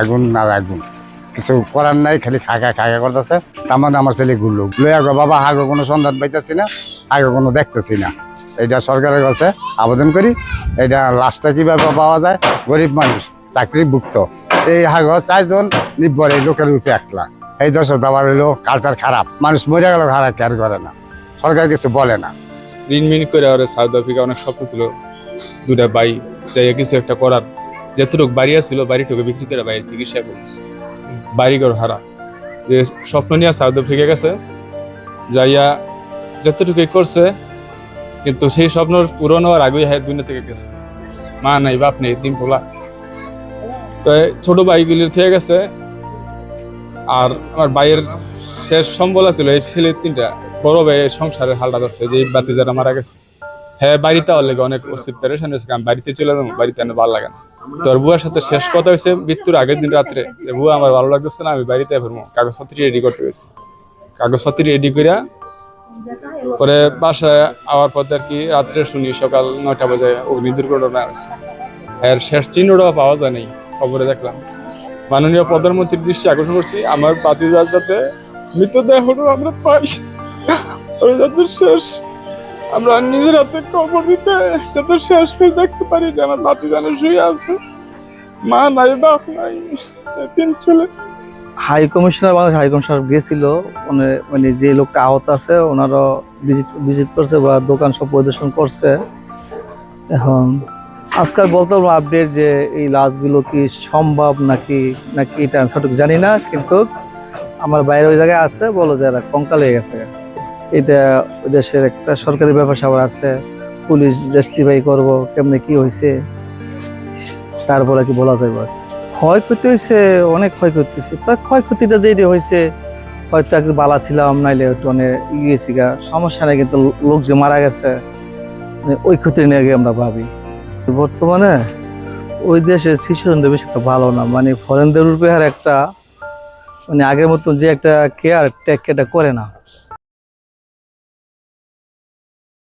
আগুন না আগুন কিছু করার নাই, খালি খাগা খাগা করতেছে। তার মানে আমার ছেলে ঘুরলো লইয়া গো বাবা, হাগো কোনো সন্ধান পাইতেছি না, হাগো কোনো দেখতেছি না। এটা সরকারের কাছে আবেদন করি, এটা লাশটা কিভাবে পাওয়া যায়। গরিব মানুষ, চাকরিভুক্ত, এই হাগো 4 জন নিব্বর, এই লোকের রূপে 1 লাখ। এই দর্শক আবার হইলো কালচার খারাপ, মানুষ মরে গেল, খারাপ কেয়ার করে না, সরকার কিছু বলে না। ঋণ করে আর সাউথ আফ্রিকা অনেক স্বপ্ন ছিল, 2টা ভাই যাই কিছু একটা করার। যেতটুকু বাড়ি ছিল বাড়িটুকু বিক্রি করে বাইরের চিকিৎসা করছে, বাড়িঘর হারা। যে স্বপ্ন নিয়ে সাউথ আফ্রিকা গেছে, যাইয়া যতটুকুই করছে, কিন্তু সেই স্বপ্ন পূরণ হওয়ার আগেই দুনিয়া থেকে গেছে। মা নাই, বাপ নেই, 3 পোলা। তো ছোট ভাইগুলির থেকে গেছে। আর আমার ভাইয়ের শেষ সম্বল ছিল এই ছেলে 3টা। বড় ভাইয়ের সংসারের হালটা ধরছে, যে বাতি যারা মারা গেছে। হ্যাঁ, বাড়িতে আমার লেগে অনেক অস্থির পেরেশান হয়েছে, আমি বাড়িতে চলে যাবো, বাড়িতে আমার ভালো লাগে না। তোর বুয়ার সাথে শেষ কথা হয়েছে মৃত্যুর আগের দিন রাত্রে, বুয়া আমার ভালো লাগতেছে না, আমি বাড়িতে ফিরবো, কাগজপত্র রেডি করতে গেছি। কাগজপত্র রেডি করিয়া পরে বাসায় আওয়ার পথে আর কি রাত্রে শুনি সকাল 9টা বাজে অগ্নি দুর্ঘটনা হয়েছে। এর শেষ চিহ্নটাও পাওয়া যায় নাই, খবরে দেখলাম। মাননীয় প্রধানমন্ত্রীর দৃষ্টি আকর্ষণ করছি, আমার বাতিজার যাতে মৃতদেহটা আমরা পাই, যাতে শেষ আমরা নিজের হাতে খবর দিতে, যাতে শেষ দেখতে পারি যে আমার বাতিজানে শুয়ে আছে, মা নাই, বাপ নাই, 3 ছেলে। High commissioner, Bangladesh high commissioner গেছিল, মানে যে লোকটা আহত আছে ওনারও ভিজিট করছে বা দোকান সব পরিদর্শন করছে। এখন আজকাল বলতে পারবো আপডেট যে এই লাশগুলো কি সম্ভব নাকি এটা আমি সঠিক জানি না, কিন্তু আমার বাইরে ওই জায়গায় আছে, বলো যে এরা কঙ্কাল হয়ে গেছে। এটা ওই দেশের একটা সরকারি ব্যাপার স্যাপার আছে, পুলিশ জাস্টিফাই করবো কেমনে কি হয়েছে, তারপরে কি বলা যাবে। ক্ষয়ক্ষতি হয়েছে, অনেক ক্ষয়ক্ষতি হয়েছে। তো ক্ষয়ক্ষতিটা যেটা হয়েছে, হয়তো একটু বালা ছিলাম, নাইলে একটু অনেক গিয়েছি গা, সমস্যা নেই। কিন্তু লোক যে মারা গেছে, ওই ক্ষতি নিয়ে আগে আমরা ভাবি। বর্তমানে ওই দেশের সিচুয়েশন বেশি একটা ভালো না, মানে ফরেনদের রূপে আর একটা মানে আগের মতন যে একটা কেয়ার টেক কেয়ারটা করে না।